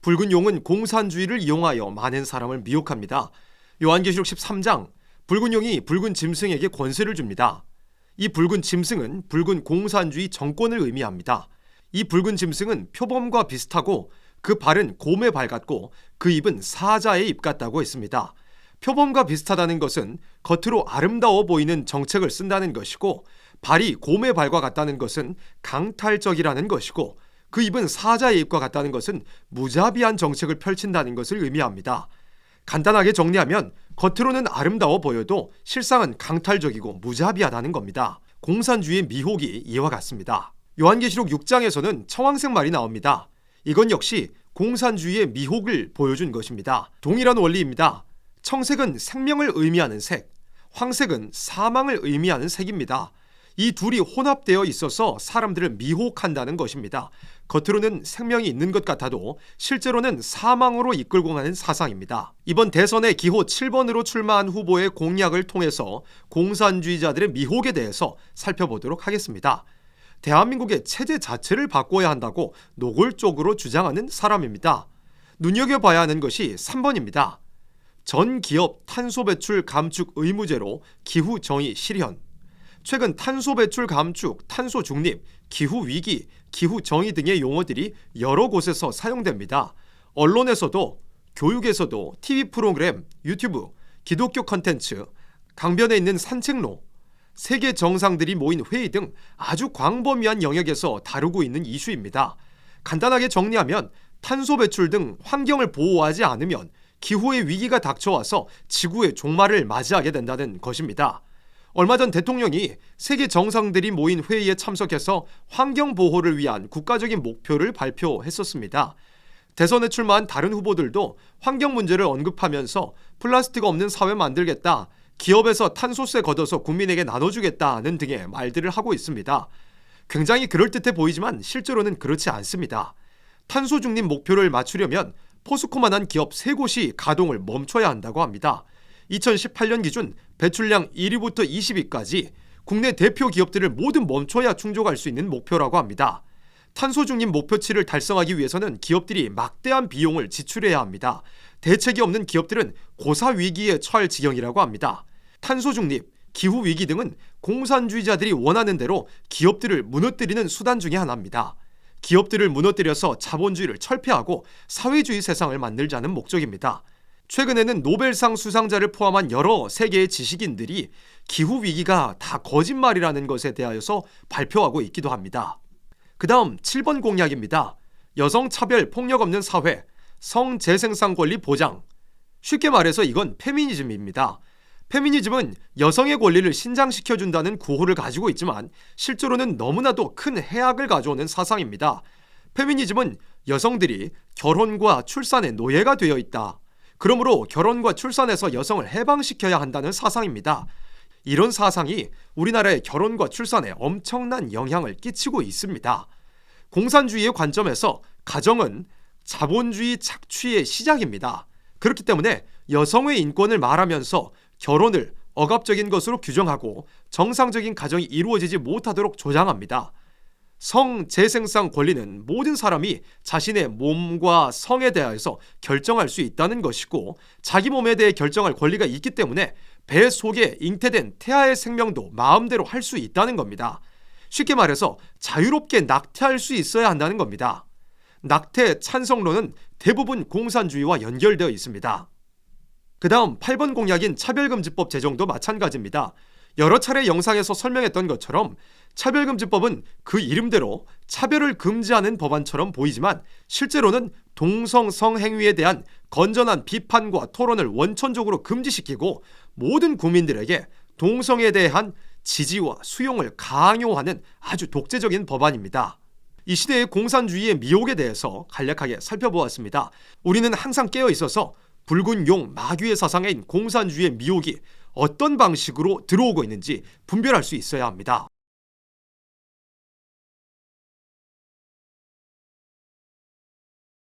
붉은 용은 공산주의를 이용하여 많은 사람을 미혹합니다. 요한계시록 13장, 붉은 용이 붉은 짐승에게 권세를 줍니다. 이 붉은 짐승은 붉은 공산주의 정권을 의미합니다. 이 붉은 짐승은 표범과 비슷하고 그 발은 곰의 발 같고 그 입은 사자의 입 같다고 했습니다. 표범과 비슷하다는 것은 겉으로 아름다워 보이는 정책을 쓴다는 것이고, 발이 곰의 발과 같다는 것은 강탈적이라는 것이고, 그 입은 사자의 입과 같다는 것은 무자비한 정책을 펼친다는 것을 의미합니다. 간단하게 정리하면 겉으로는 아름다워 보여도 실상은 강탈적이고 무자비하다는 겁니다. 공산주의의 미혹이 이와 같습니다. 요한계시록 6장에서는 청황색 말이 나옵니다. 이건 역시 공산주의의 미혹을 보여준 것입니다. 동일한 원리입니다. 청색은 생명을 의미하는 색, 황색은 사망을 의미하는 색입니다. 이 둘이 혼합되어 있어서 사람들을 미혹한다는 것입니다. 겉으로는 생명이 있는 것 같아도 실제로는 사망으로 이끌고 가는 사상입니다. 이번 대선에 기호 7번으로 출마한 후보의 공약을 통해서 공산주의자들의 미혹에 대해서 살펴보도록 하겠습니다. 대한민국의 체제 자체를 바꿔야 한다고 노골적으로 주장하는 사람입니다. 눈여겨봐야 하는 것이 3번입니다. 전 기업 탄소 배출 감축 의무제로 기후 정의 실현. 최근 탄소 배출 감축, 탄소 중립, 기후 위기, 기후 정의 등의 용어들이 여러 곳에서 사용됩니다. 언론에서도, 교육에서도, TV 프로그램, 유튜브, 기독교 컨텐츠, 강변에 있는 산책로, 세계 정상들이 모인 회의 등 아주 광범위한 영역에서 다루고 있는 이슈입니다. 간단하게 정리하면 탄소 배출 등 환경을 보호하지 않으면 기후의 위기가 닥쳐와서 지구의 종말을 맞이하게 된다는 것입니다. 얼마 전 대통령이 세계 정상들이 모인 회의에 참석해서 환경 보호를 위한 국가적인 목표를 발표했었습니다. 대선에 출마한 다른 후보들도 환경 문제를 언급하면서 플라스틱 없는 사회 만들겠다, 기업에서 탄소세 걷어서 국민에게 나눠주겠다는 등의 말들을 하고 있습니다. 굉장히 그럴듯해 보이지만 실제로는 그렇지 않습니다. 탄소 중립 목표를 맞추려면 포스코만한 기업 3곳이 가동을 멈춰야 한다고 합니다. 2018년 기준 배출량 1위부터 20위까지 국내 대표 기업들을 모두 멈춰야 충족할 수 있는 목표라고 합니다. 탄소 중립 목표치를 달성하기 위해서는 기업들이 막대한 비용을 지출해야 합니다. 대책이 없는 기업들은 고사 위기에 처할 지경이라고 합니다. 탄소 중립, 기후 위기 등은 공산주의자들이 원하는 대로 기업들을 무너뜨리는 수단 중에 하나입니다. 기업들을 무너뜨려서 자본주의를 철폐하고 사회주의 세상을 만들자는 목적입니다. 최근에는 노벨상 수상자를 포함한 여러 세계의 지식인들이 기후위기가 다 거짓말이라는 것에 대하여서 발표하고 있기도 합니다. 그 다음 7번 공약입니다. 여성차별 폭력 없는 사회, 성재생산 권리 보장. 쉽게 말해서 이건 페미니즘입니다. 페미니즘은 여성의 권리를 신장시켜준다는 구호를 가지고 있지만 실제로는 너무나도 큰 해악을 가져오는 사상입니다. 페미니즘은 여성들이 결혼과 출산의 노예가 되어 있다. 그러므로 결혼과 출산에서 여성을 해방시켜야 한다는 사상입니다. 이런 사상이 우리나라의 결혼과 출산에 엄청난 영향을 끼치고 있습니다. 공산주의의 관점에서 가정은 자본주의 착취의 시작입니다. 그렇기 때문에 여성의 인권을 말하면서 결혼을 억압적인 것으로 규정하고 정상적인 가정이 이루어지지 못하도록 조장합니다. 성재생산 권리는 모든 사람이 자신의 몸과 성에 대해서 결정할 수 있다는 것이고, 자기 몸에 대해 결정할 권리가 있기 때문에 배 속에 잉태된 태아의 생명도 마음대로 할 수 있다는 겁니다. 쉽게 말해서 자유롭게 낙태할 수 있어야 한다는 겁니다. 낙태 찬성론은 대부분 공산주의와 연결되어 있습니다. 그 다음 8번 공약인 차별금지법 제정도 마찬가지입니다. 여러 차례 영상에서 설명했던 것처럼 차별금지법은 그 이름대로 차별을 금지하는 법안처럼 보이지만 실제로는 동성 성행위에 대한 건전한 비판과 토론을 원천적으로 금지시키고 모든 국민들에게 동성에 대한 지지와 수용을 강요하는 아주 독재적인 법안입니다. 이 시대의 공산주의의 미혹에 대해서 간략하게 살펴보았습니다. 우리는 항상 깨어 있어서 붉은 용 마귀의 사상인 공산주의의 미혹이 어떤 방식으로 들어오고 있는지 분별할 수 있어야 합니다.